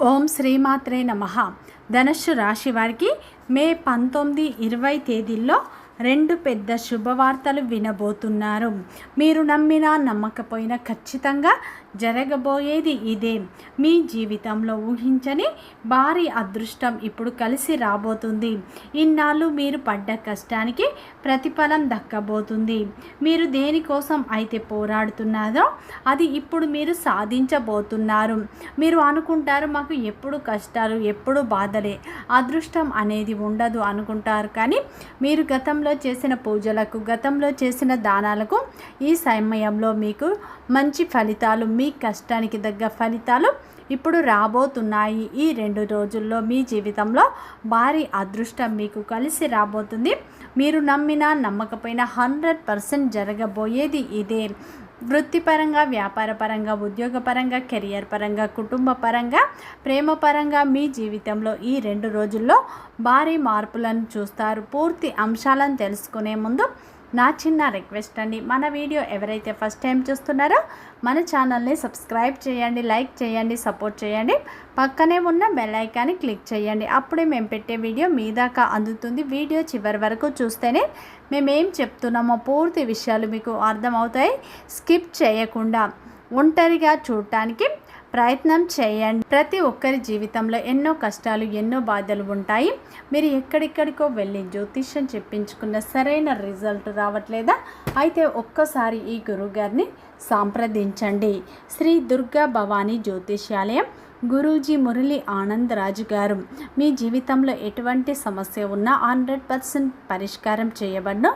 ఓం శ్రీమాత్రే నమః. ధనుస్సు రాశి వారికి మే 19, 20 తేదీల్లో రెండు పెద్ద శుభవార్తలు వినబోతున్నారు. మీరు నమ్మినా నమ్మకపోయినా ఖచ్చితంగా జరగబోయేది ఇదే. మీ జీవితంలో ఊహించని భారీ అదృష్టం ఇప్పుడు కలిసి రాబోతుంది. ఇన్నాళ్ళు మీరు పడ్డ కష్టానికి ప్రతిఫలం దక్కబోతుంది. మీరు దేనికోసం అయితే పోరాడుతున్నారో అది ఇప్పుడు మీరు సాధించబోతున్నారు. మీరు అనుకుంటారు మాకు ఎప్పుడు కష్టాలు, ఎప్పుడు బాధలే, అదృష్టం అనేది ఉండదు అనుకుంటారు. కానీ మీరు గతంలో చేసిన పూజలకు, గతంలో చేసిన దానాలకు ఈ సమయంలో మీకు మంచి ఫలితాలు, మీ కష్టానికి తగ్గ ఫలితాలు ఇప్పుడు రాబోతున్నాయి. ఈ 2 రోజుల్లో మీ జీవితంలో భారీ అదృష్టం మీకు కలిసి రాబోతుంది. మీరు నమ్మినా నమ్మకపోయినా 100% జరగబోయేది ఇదే. వృత్తిపరంగా, వ్యాపారపరంగా, ఉద్యోగపరంగా, కెరియర్ పరంగా, కుటుంబ పరంగా, ప్రేమ పరంగా మీ జీవితంలో ఈ 2 రోజుల్లో భారీ మార్పులను చూస్తారు. పూర్తి అంశాలను తెలుసుకునే ముందు నా చిన్న రిక్వెస్ట్ అండి, మన వీడియో ఎవరైతే ఫస్ట్ టైం చూస్తున్నారో మన ఛానల్ని సబ్స్క్రైబ్ చేయండి, లైక్ చేయండి, సపోర్ట్ చేయండి. పక్కనే ఉన్న బెల్ ఐకాన్ని క్లిక్ చేయండి. అప్పుడే మేము పెట్టే వీడియో మీ దాకా అందుతుంది. వీడియో చివరి వరకు చూస్తేనే మేమేం చెప్తున్నామో పూర్తి విషయాలు మీకు అర్థమవుతాయి. స్కిప్ చేయకుండా ఒంటరిగా చూడటానికి ప్రయత్నం చేయండి. ప్రతి ఒక్కరి జీవితంలో ఎన్నో కష్టాలు, ఎన్నో బాధలు ఉంటాయి. మీరు ఎక్కడిక్కడికో వెళ్ళి జ్యోతిష్యం చెప్పించుకున్న సరైన రిజల్ట్ రావట్లేదా? అయితే ఒక్కసారి ఈ గురువుగారిని సంప్రదించండి. శ్రీ దుర్గా భవానీ జ్యోతిష్యాలయం, గురూజీ మురళి ఆనంద్ రాజు గారు. మీ జీవితంలో ఎటువంటి సమస్య ఉన్నా 100% పరిష్కారం చేయబడిన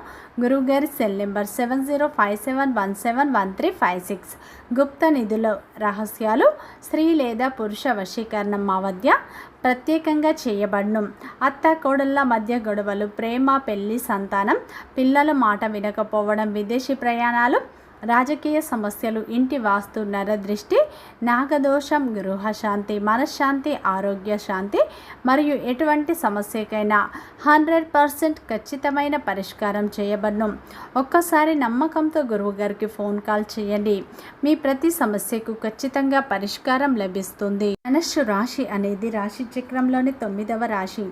గురువుగారి సెల్ నెంబర్ 7057171356. గుప్త నిధుల రహస్యాలు, స్త్రీ లేదా పురుష వశీకరణం మా మధ్య ప్రత్యేకంగా చేయబడును. అత్త కోడళ్ళ మధ్య గొడవలు, ప్రేమ, పెళ్లి, సంతానం, పిల్లల మాట వినకపోవడం, విదేశీ ప్రయాణాలు, రాజకీయ సమస్యలు, ఇంటి వాస్తు, నరదృష్టి, నాగదోషం, గృహశాంతి, మనశ్శాంతి, ఆరోగ్య శాంతి మరియు ఎటువంటి సమస్యకైనా 100% ఖచ్చితమైన పరిష్కారం చేయబడును. ఒక్కసారి నమ్మకంతో గురువుగారికి ఫోన్ కాల్ చేయండి. మీ ప్రతి సమస్యకు ఖచ్చితంగా పరిష్కారం లభిస్తుంది. ధనుస్సు రాశి అనేది రాశి చక్రంలోని 9వ రాశి.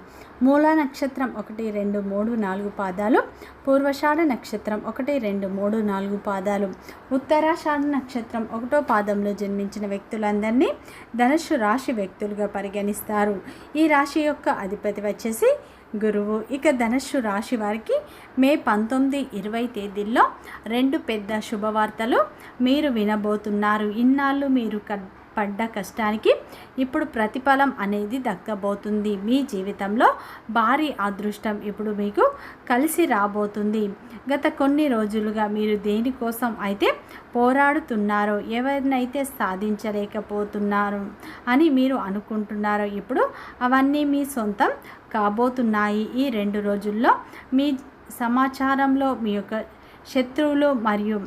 మూల నక్షత్రం 1, 2, 3, 4 పాదాలు, పూర్వషాఢ నక్షత్రం 1, 2, 3, 4 పాదాలు, ఉత్తరాషాఢ నక్షత్రం 1వ పాదంలో జన్మించిన వ్యక్తులందరినీ ధనుస్సు రాశి వ్యక్తులుగా పరిగణిస్తారు. ఈ రాశి యొక్క అధిపతి వచ్చేసి గురువు. ఇక ధనుస్సు రాశి వారికి మే 19, 20 తేదీల్లో రెండు పెద్ద శుభవార్తలు మీరు వినబోతున్నారు. ఇన్నాళ్ళు మీరు పడ్డ కష్టానికి ఇప్పుడు ప్రతిఫలం అనేది దక్కబోతుంది. మీ జీవితంలో భారీ అదృష్టం ఇప్పుడు మీకు కలిసి రాబోతుంది. గత కొన్ని రోజులుగా మీరు దేనికోసం అయితే పోరాడుతున్నారో, ఎవరినైతే సాధించలేకపోతున్నారు అని మీరు అనుకుంటున్నారో ఇప్పుడు అవన్నీ మీ సొంతం కాబోతున్నాయి. ఈ 2 రోజుల్లో మీ సమాచారంలో మీ యొక్క శత్రువులు మరియు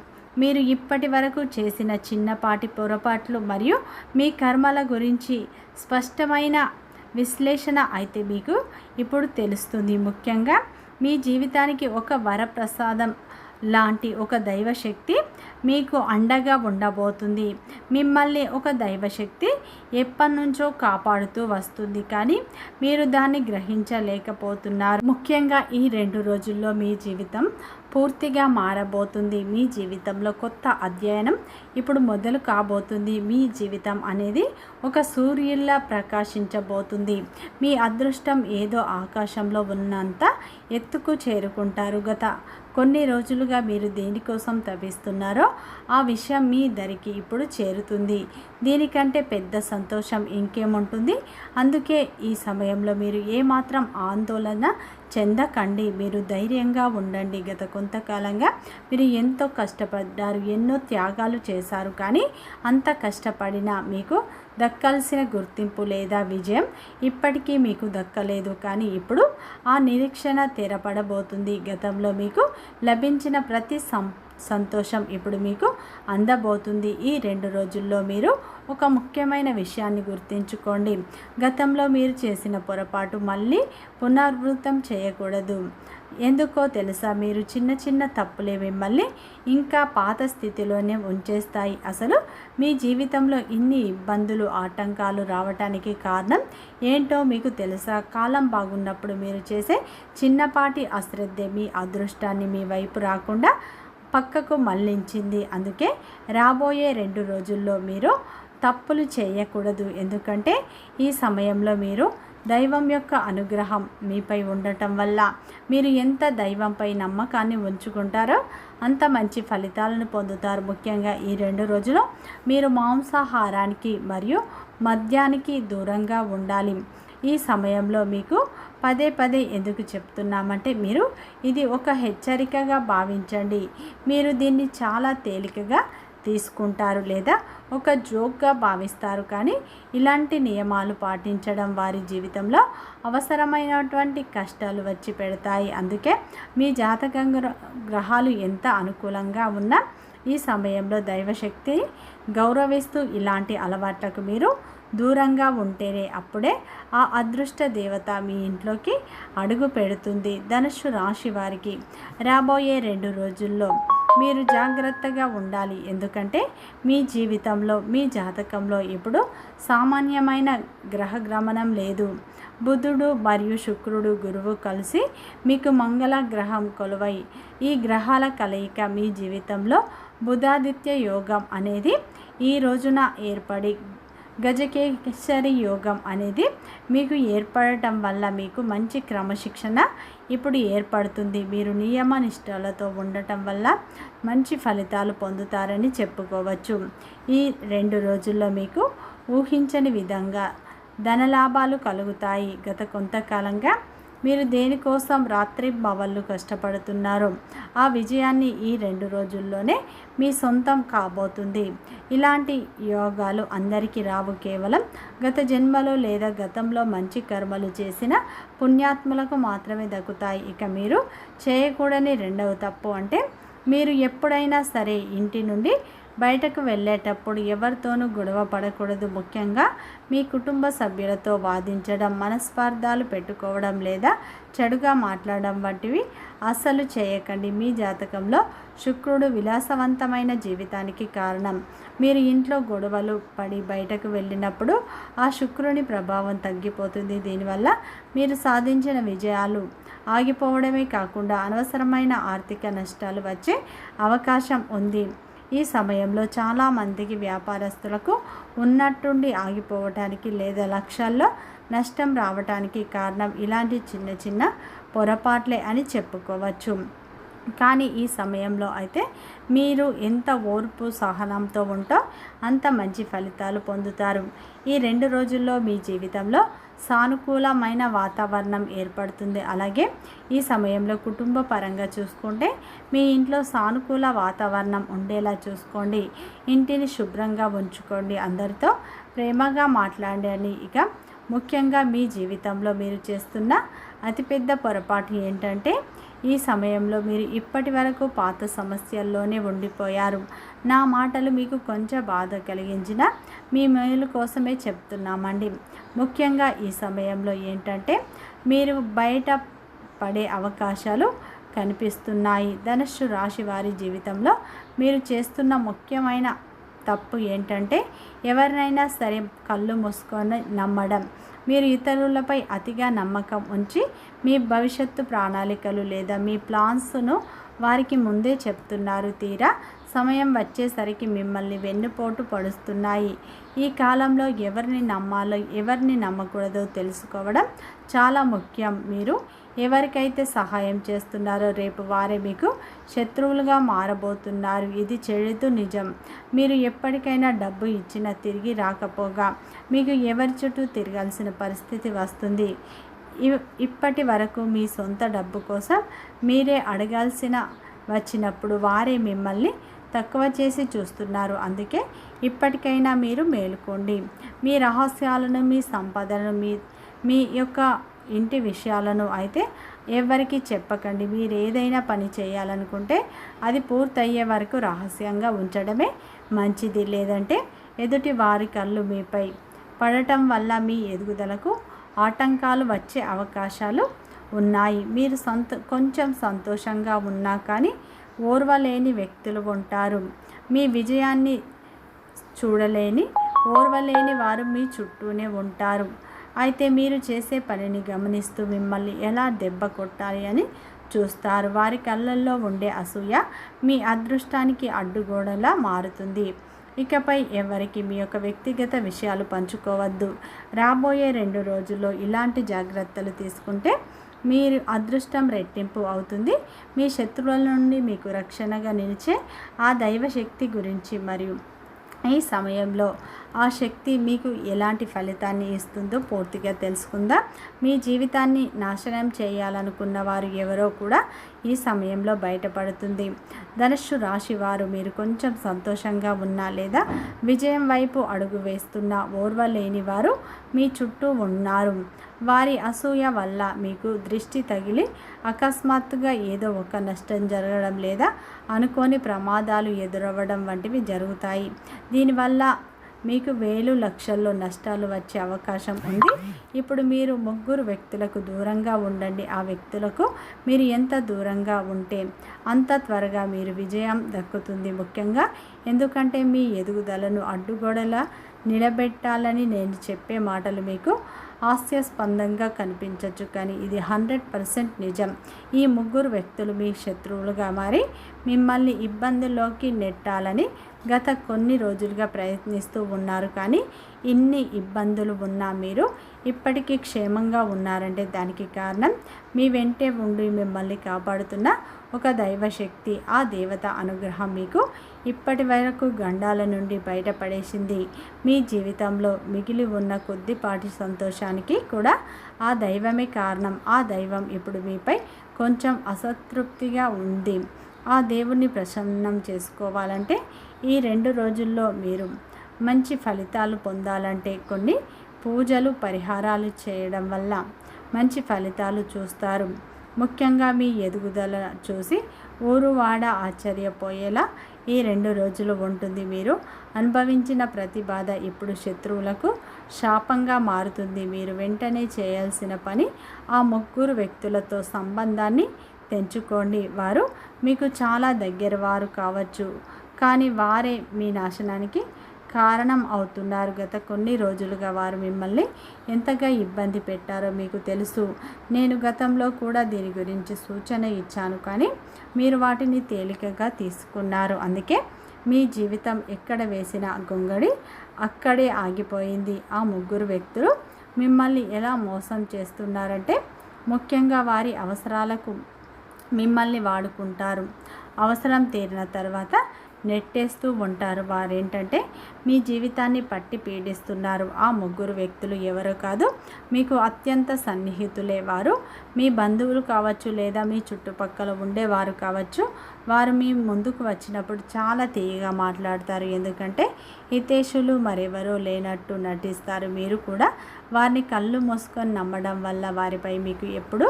మీరు ఇప్పటి వరకు చేసిన చిన్నపాటి పొరపాట్లు మరియు మీ కర్మల గురించి స్పష్టమైన విశ్లేషణ అయితే మీకు ఇప్పుడు తెలుస్తుంది. ముఖ్యంగా మీ జీవితానికి ఒక వరప్రసాదం లాంటి ఒక దైవశక్తి మీకు అండగా ఉండబోతుంది. మిమ్మల్ని ఒక దైవశక్తి ఎప్పటి నుంచో కాపాడుతూ వస్తుంది, కానీ మీరు దాన్ని గ్రహించలేకపోతున్నారు. ముఖ్యంగా ఈ 2 రోజుల్లో మీ జీవితం పూర్తిగా మారబోతుంది. మీ జీవితంలో కొత్త అధ్యయనం ఇప్పుడు మొదలు కాబోతుంది. మీ జీవితం అనేది ఒక సూర్యుల్లా ప్రకాశించబోతుంది. మీ అదృష్టం ఏదో ఆకాశంలో ఉన్నంత ఎత్తుకు చేరుకుంటారు. గత కొన్ని రోజులుగా మీరు దేనికోసం తపిస్తున్నారో ఆ విషయం మీ దరికి ఇప్పుడు చేరుతుంది. దీనికంటే పెద్ద సంతోషం ఇంకేముంటుంది? అందుకే ఈ సమయంలో మీరు ఏమాత్రం ఆందోళన చెందకండి. మీరు ధైర్యంగా ఉండండి. గత కొంతకాలంగా మీరు ఎంతో కష్టపడ్డారు, ఎన్నో త్యాగాలు చేశారు. కానీ అంత కష్టపడినా మీకు దక్కాల్సిన గుర్తింపు లేదా విజయం ఇప్పటికీ మీకు దక్కలేదు. కానీ ఇప్పుడు ఆ నిరీక్షణ తెరపడబోతుంది. గతంలో మీకు లభించిన ప్రతి సంతోషం ఇప్పుడు మీకు అందబోతుంది. ఈ 2 రోజుల్లో మీరు ఒక ముఖ్యమైన విషయాన్ని గుర్తుంచుకోండి. గతంలో మీరు చేసిన పొరపాటు మళ్ళీ పునరావృతం చేయకూడదు. ఎందుకో తెలుసా? మీరు చిన్న చిన్న తప్పులే మిమ్మల్ని ఇంకా పాత స్థితిలోనే ఉంచేస్తాయి. అసలు మీ జీవితంలో ఇన్ని ఇబ్బందులు, ఆటంకాలు రావటానికి కారణం ఏంటో మీకు తెలుసా? కాలం బాగున్నప్పుడు మీరు చేసే చిన్నపాటి అశ్రద్ధే మీ అదృష్టాన్ని మీ వైపు రాకుండా పక్కకు మళ్లించింది. అందుకే రాబోయే 2 రోజుల్లో మీరు తప్పులు చేయకూడదు. ఎందుకంటే ఈ సమయంలో మీరు దైవం యొక్క అనుగ్రహం మీపై ఉండటం వల్ల మీరు ఎంత దైవంపై నమ్మకాన్ని ఉంచుకుంటారో అంత మంచి ఫలితాలను పొందుతారు. ముఖ్యంగా ఈ 2 రోజులు మీరు మాంసాహారానికి మరియు మద్యానికి దూరంగా ఉండాలి. ఈ సమయంలో మీకు పదే పదే ఎందుకు చెప్తున్నామంటే మీరు ఇది ఒక హెచ్చరికగా భావించండి. మీరు దీన్ని చాలా తేలికగా తీసుకుంటారు లేదా ఒక జోక్గా భావిస్తారు. కానీ ఇలాంటి నియమాలు పాటించడం వారి జీవితంలో అవసరమైనటువంటి కష్టాలు వచ్చి పెడతాయి. అందుకే మీ జాతక గ్రహాలు ఎంత అనుకూలంగా ఉన్నా ఈ సమయంలో దైవశక్తిని గౌరవిస్తూ ఇలాంటి అలవాట్లకు మీరు దూరంగా ఉంటేనే అప్పుడే ఆ అదృష్ట దేవత మీ ఇంట్లోకి అడుగు పెడుతుంది. ధనుస్సు రాశి వారికి రాబోయే 2 రోజుల్లో మీరు జాగ్రత్తగా ఉండాలి. ఎందుకంటే మీ జీవితంలో మీ జాతకంలో ఇప్పుడు సామాన్యమైన గ్రహ గమనం లేదు. బుధుడు మరియు శుక్రుడు, గురువు కలిసి మీకు మంగళ గ్రహం కొలువై ఈ గ్రహాల కలయిక మీ జీవితంలో బుధాదిత్య యోగం అనేది ఈ రోజున ఏర్పడి గజకేసరి యోగం అనేది మీకు ఏర్పడటం వల్ల మీకు మంచి క్రమశిక్షణ ఇప్పుడు ఏర్పడుతుంది. మీరు నియమ నిష్ఠలతో ఉండటం వల్ల మంచి ఫలితాలు పొందుతారని చెప్పుకోవచ్చు. ఈ 2 రోజుల్లో మీకు ఊహించని విధంగా ధనలాభాలు కలుగుతాయి. గత కొంతకాలంగా మీరు దేనికోసం రాత్రింబవళ్ళు కష్టపడుతున్నారో ఆ విజయాన్ని ఈ 2 రోజుల్లోనే మీ సొంతం కాబోతుంది. ఇలాంటి యోగాలు అందరికీ రావు. కేవలం గత జన్మలో లేదా గతంలో మంచి కర్మలు చేసిన పుణ్యాత్ములకు మాత్రమే దక్కుతాయి. ఇక మీరు చేయకూడని 2వ తప్పు అంటే మీరు ఎప్పుడైనా సరే ఇంటి నుండి బయటకు వెళ్ళేటప్పుడు ఎవరితోనూ గొడవ పడకూడదు. ముఖ్యంగా మీ కుటుంబ సభ్యులతో వాదించడం, మనస్పార్థాలు పెట్టుకోవడం లేదా చెడుగా మాట్లాడడం వంటివి అస్సలు చేయకండి. మీ జాతకంలో శుక్రుడు విలాసవంతమైన జీవితానికి కారణం. మీరు ఇంట్లో గొడవలు పడి బయటకు వెళ్ళినప్పుడు ఆ శుక్రుని ప్రభావం తగ్గిపోతుంది. దీనివల్ల మీరు సాధించిన విజయాలు ఆగిపోవడమే కాకుండా అనవసరమైన ఆర్థిక నష్టాలు వచ్చే అవకాశం ఉంది. ఈ సమయంలో చాలామందికి వ్యాపారస్తులకు ఉన్నట్టుండి ఆగిపోవటానికి లేదా లక్ష్యాల్లో నష్టం రావటానికి కారణం ఇలాంటి చిన్న చిన్న పొరపాట్లే అని చెప్పుకోవచ్చు. కానీ ఈ సమయంలో అయితే మీరు ఎంత ఓర్పు సహనంతో ఉంటో అంత మంచి ఫలితాలు పొందుతారు. ఈ 2 రోజుల్లో మీ జీవితంలో సానుకూలమైన వాతావరణం ఏర్పడుతుంది. అలాగే ఈ సమయంలో కుటుంబ పరంగా చూసుకుంటే మీ ఇంట్లో సానుకూల వాతావరణం ఉండేలా చూసుకోండి. ఇంటిని శుభ్రంగా ఉంచుకోండి. అందరితో ప్రేమగా మాట్లాడండి. ఇక ముఖ్యంగా మీ జీవితంలో మీరు చేస్తున్న అతిపెద్ద పొరపాటు ఏంటంటే ఈ సమయంలో మీరు ఇప్పటి వరకు పాత సమస్యల్లోనే ఉండిపోయారు. నా మాటలు మీకు కొంచెం బాధ కలిగించిన మీ మేలు కోసమే చెప్తున్నామండి. ముఖ్యంగా ఈ సమయంలో ఏంటంటే మీరు బయట పడే అవకాశాలు కనిపిస్తున్నాయి. ధనుస్సు రాశి వారి జీవితంలో మీరు చేస్తున్న ముఖ్యమైన తప్పు ఏంటంటే ఎవరినైనా సరే కళ్ళు మూసుకొని నమ్మడం. మీరు ఇతరులపై అతిగా నమ్మకం ఉంచి మీ భవిష్యత్తు ప్రణాళికలు లేదా మీ ప్లాన్స్ను వారికి ముందే చెప్తున్నారు. తీరా సమయం వచ్చేసరికి మిమ్మల్ని వెన్నుపోటు పడుస్తున్నాయి. ఈ కాలంలో ఎవరిని నమ్మాలో ఎవరిని నమ్మకూడదో తెలుసుకోవడం చాలా ముఖ్యం. మీరు ఎవరికైతే సహాయం చేస్తున్నారో రేపు వారే మీకు శత్రువులుగా మారబోతున్నారు. ఇది చెడుతూ నిజం. మీరు ఎప్పటికైనా డబ్బు ఇచ్చినా తిరిగి రాకపోగా మీకు ఎవరి చుట్టూ తిరగాల్సిన పరిస్థితి వస్తుంది. ఇప్పటి వరకు మీ సొంత డబ్బు కోసం మీరే అడగాల్సిన వచ్చినప్పుడు వారే మిమ్మల్ని తక్కువ చేసి చూస్తున్నారు. అందుకే ఇప్పటికైనా మీరు మేలుకోండి. మీ రహస్యాలను, మీ సంపదను, మీ యొక్క ఇంటి విషయాలను అయితే ఎవరికి చెప్పకండి. మీరు ఏదైనా పని చేయాలనుకుంటే అది పూర్తయ్యే వరకు రహస్యంగా ఉంచడమే మంచిది. లేదంటే ఎదుటి వారి కళ్ళు మీపై పడటం వల్ల మీ ఎదుగుదలకు ఆటంకాలు వచ్చే అవకాశాలు ఉన్నాయి. మీరు కొంచెం సంతోషంగా ఉన్నా కానీ ఓర్వలేని వ్యక్తులు ఉంటారు. మీ విజయాన్ని ఓర్వలేని వారు మీ చుట్టూనే ఉంటారు. అయితే మీరు చేసే పనిని గమనిస్తూ మిమ్మల్ని ఎలా దెబ్బ కొట్టాలి అని చూస్తారు. వారి కళ్ళల్లో ఉండే అసూయ మీ అదృష్టానికి అడ్డుగోడలా మారుతుంది. ఇకపై ఎవరికి మీ యొక్క వ్యక్తిగత విషయాలు పంచుకోవద్దు. రాబోయే 2 రోజుల్లో ఇలాంటి జాగ్రత్తలు తీసుకుంటే మీరు అదృష్టం రెట్టింపు అవుతుంది. మీ శత్రువుల నుండి మీకు రక్షణగా నిలిచే ఆ దైవశక్తి గురించి మరియు ఈ సమయంలో ఆ శక్తి మీకు ఎలాంటి ఫలితాన్ని ఇస్తుందో పూర్తిగా తెలుసుకుందాం. మీ జీవితాన్ని నాశనం చేయాలనుకున్న వారు ఎవరో కూడా ఈ సమయంలో బయటపడుతుంది. ధనుస్సు రాశి వారు మీరు కొంచెం సంతోషంగా ఉన్నా లేదా విజయం వైపు అడుగు వేస్తున్న ఓర్వలేని వారు మీ చుట్టూ ఉన్నారు. వారి అసూయ వల్ల మీకు దృష్టి తగిలి అకస్మాత్తుగా ఏదో ఒక నష్టం జరగడం లేదా అనుకోని ప్రమాదాలు ఎదురవ్వడం వంటివి జరుగుతాయి. దీనివల్ల మీకు వేలు లక్షల్లో నష్టాలు వచ్చే అవకాశం ఉంది. ఇప్పుడు మీరు 3 వ్యక్తులకు దూరంగా ఉండండి. ఆ వ్యక్తులకు మీరు ఎంత దూరంగా ఉంటే అంత త్వరగా మీరు విజయం దక్కుతుంది. ముఖ్యంగా ఎందుకంటే మీ ఎదుగుదలను అడ్డుగోడలా నిలబెట్టాలని నేను చెప్పే మాటలు మీకు హాస్యాస్పదంగా కనిపించవచ్చు, కానీ ఇది 100% నిజం. ఈ 3 వ్యక్తులు మీ శత్రువులుగా మారి మిమ్మల్ని ఇబ్బందుల్లోకి నెట్టాలని గత కొన్ని రోజులుగా ప్రయత్నిస్తూ ఉన్నారు. కానీ ఇన్ని ఇబ్బందులు ఉన్నా మీరు ఇప్పటికీ క్షేమంగా ఉన్నారంటే దానికి కారణం మీ వెంటే ఉండి మిమ్మల్ని కాపాడుతున్న ఒక దైవశక్తి. ఆ దేవత అనుగ్రహం మీకు ఇప్పటి వరకు గండాల నుండి బయటపడేసింది. మీ జీవితంలో మిగిలి ఉన్న కొద్దిపాటి సంతోషానికి కూడా ఆ దైవమే కారణం. ఆ దైవం ఇప్పుడు మీపై కొంచెం అసంతృప్తిగా ఉంది. ఆ దేవుణ్ణి ప్రసన్నం చేసుకోవాలంటే ఈ 2 రోజుల్లో మీరు మంచి ఫలితాలు పొందాలంటే కొన్ని పూజలు పరిహారాలు చేయడం వల్ల మంచి ఫలితాలు చూస్తారు. ముఖ్యంగా మీ ఎదుగుదల చూసి ఊరువాడ ఆశ్చర్యపోయేలా ఈ 2 రోజులు ఉంటుంది. మీరు అనుభవించిన ప్రతి బాధ ఇప్పుడు శత్రువులకు శాపంగా మారుతుంది. మీరు వెంటనే చేయాల్సిన పని ఆ 3 వ్యక్తులతో సంబంధాన్ని తెంచుకోండి. వారు మీకు చాలా దగ్గర వారు కావచ్చు, కానీ వారే మీ నాశనానికి కారణం అవుతున్నారు. గత కొన్ని రోజులుగా వారు మిమ్మల్ని ఎంతగా ఇబ్బంది పెట్టారో మీకు తెలుసు. నేను గతంలో కూడా దీని గురించి సూచన ఇచ్చాను, కానీ మీరు వాటిని తేలికగా తీసుకున్నారు. అందుకే మీ జీవితం ఎక్కడ వేసిన గొంగడి అక్కడే ఆగిపోయింది. ఆ 3 వ్యక్తులు మిమ్మల్ని ఎలా మోసం చేస్తున్నారంటే ముఖ్యంగా వారి అవసరాలకు మిమ్మల్ని వాడుకుంటారు. అవసరం తీరిన తర్వాత నెట్టేస్తూ ఉంటారు. వారేంటంటే మీ జీవితాన్ని పట్టి పీడిస్తున్నారు. ఆ 3 వ్యక్తులు ఎవరో కాదు, మీకు అత్యంత సన్నిహితులే. వారు మీ బంధువులు కావచ్చు లేదా మీ చుట్టుపక్కల ఉండేవారు కావచ్చు. వారు మీ ముందుకు వచ్చినప్పుడు చాలా తీయగా మాట్లాడతారు, ఎందుకంటే హితేషులు మరెవరో లేనట్టు నటిస్తారు. మీరు కూడా వారిని కళ్ళు మూసుకొని నమ్మడం వల్ల వారిపై మీకు ఎప్పుడూ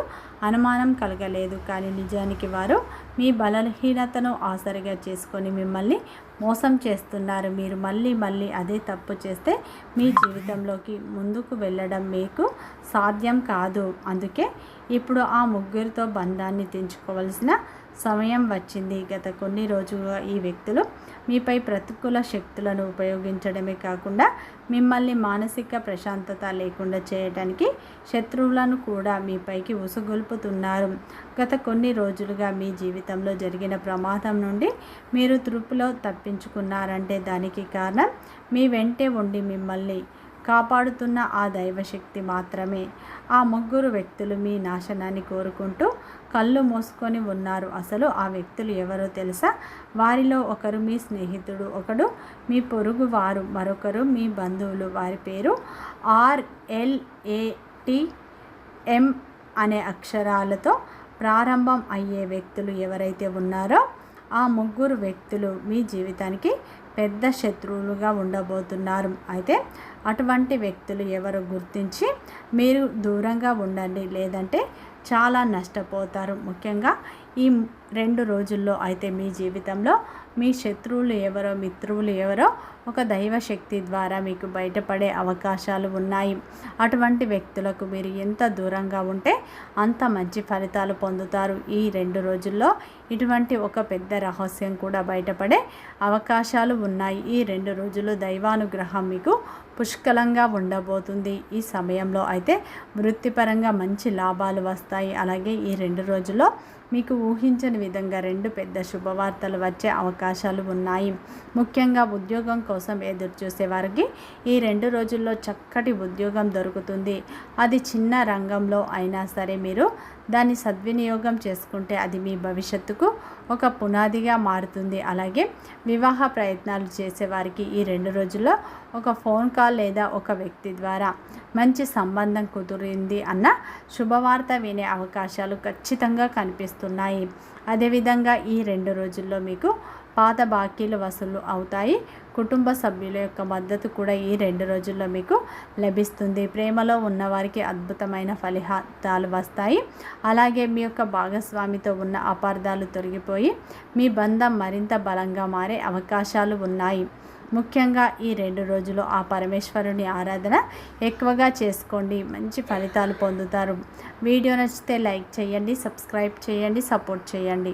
అనుమానం కలగలేదు. కానీ నిజానికి వారు మీ బలహీనతను ఆసరిగా చేసుకొని మిమ్మల్ని మోసం చేస్తున్నారు. మీరు మళ్ళీ అదే తప్పు చేస్తే మీ జీవితంలోకి ముందుకు వెళ్ళడం మీకు సాధ్యం కాదు. అందుకే ఇప్పుడు ఆ 3తో బంధాన్ని తెంచుకోవాల్సిన సమయం వచ్చింది. గత కొన్ని రోజులుగా ఈ వ్యక్తులు మీపై ప్రతికూల శక్తులను ఉపయోగించడమే కాకుండా మిమ్మల్ని మానసిక ప్రశాంతత లేకుండా చేయడానికి శత్రువులను కూడా మీపైకి ఉసుగొల్పుతున్నారు. గత కొన్ని రోజులుగా మీ జీవితంలో జరిగిన ప్రమాదం నుండి మీరు తృప్తిలో తప్పించుకున్నారంటే దానికి కారణం మీ వెంటే ఉండి మిమ్మల్ని కాపాడుతున్న ఆ దైవశక్తి మాత్రమే. ఆ 3 వ్యక్తులు మీ నాశనాన్ని కోరుకుంటూ కళ్ళు మూసుకొని ఉన్నారు. అసలు ఆ వ్యక్తులు ఎవరో తెలుసా? వారిలో ఒకరు మీ స్నేహితుడు, ఒకడు మీ పొరుగు వారు, మరొకరు మీ బంధువులు. వారి పేరు RLATM అనే అక్షరాలతో ప్రారంభం అయ్యే వ్యక్తులు ఎవరైతే ఉన్నారో ఆ 3 వ్యక్తులు మీ జీవితానికి పెద్ద శత్రువులుగా ఉండబోతున్నారు. అయితే అటువంటి వ్యక్తులు ఎవరు గుర్తించి మీరు దూరంగా ఉండండి, లేదంటే చాలా నష్టపోతారు. ముఖ్యంగా ఈ 2 రోజుల్లో అయితే మీ జీవితంలో మీ శత్రువులు ఎవరో, మిత్రువులు ఎవరో ఒక దైవశక్తి ద్వారా మీకు బయటపడే అవకాశాలు ఉన్నాయి. అటువంటి వ్యక్తులకు మీరు ఎంత దూరంగా ఉంటే అంత మంచి ఫలితాలు పొందుతారు. ఈ 2 రోజుల్లో ఇటువంటి ఒక పెద్ద రహస్యం కూడా బయటపడే అవకాశాలు ఉన్నాయి. ఈ 2 రోజులు దైవానుగ్రహం మీకు పుష్కలంగా ఉండబోతుంది. ఈ సమయంలో అయితే వృత్తిపరంగా మంచి లాభాలు వస్తాయి. అలాగే ఈ 2 రోజుల్లో మీకు ఊహించని విధంగా 2 పెద్ద శుభవార్తలు వచ్చే అవకాశాలు ఉన్నాయి. ముఖ్యంగా ఉద్యోగం కోసం ఎదురు చూసే వారికి ఈ 2 రోజుల్లో చక్కటి ఉద్యోగం దొరుకుతుంది. అది చిన్న రంగంలో అయినా సరే మీరు దాన్ని సద్వినియోగం చేసుకుంటే అది మీ భవిష్యత్తుకు ఒక పునాదిగా మారుతుంది. అలాగే వివాహ ప్రయత్నాలు చేసేవారికి ఈ 2 రోజుల్లో ఒక ఫోన్ కాల్ లేదా ఒక వ్యక్తి ద్వారా మంచి సంబంధం కుదిరింది అన్న శుభవార్త వినే అవకాశాలు ఖచ్చితంగా కనిపిస్తున్నాయి. అదేవిధంగా ఈ 2 రోజుల్లో మీకు పాత బాకీలు వసూలు అవుతాయి. కుటుంబ సభ్యుల యొక్క మద్దతు కూడా ఈ 2 రోజుల్లో మీకు లభిస్తుంది. ప్రేమలో ఉన్నవారికి అద్భుతమైన ఫలితాలు వస్తాయి. అలాగే మీ యొక్క భాగస్వామితో ఉన్న అపార్థాలు తొలగిపోయి మీ బంధం మరింత బలంగా మారే అవకాశాలు ఉన్నాయి. ముఖ్యంగా ఈ 2 రోజులు ఆ పరమేశ్వరుని ఆరాధన ఎక్కువగా చేసుకోండి. మంచి ఫలితాలు పొందుతారు. వీడియో నచ్చితే లైక్ చేయండి, సబ్స్క్రైబ్ చేయండి, సపోర్ట్ చేయండి.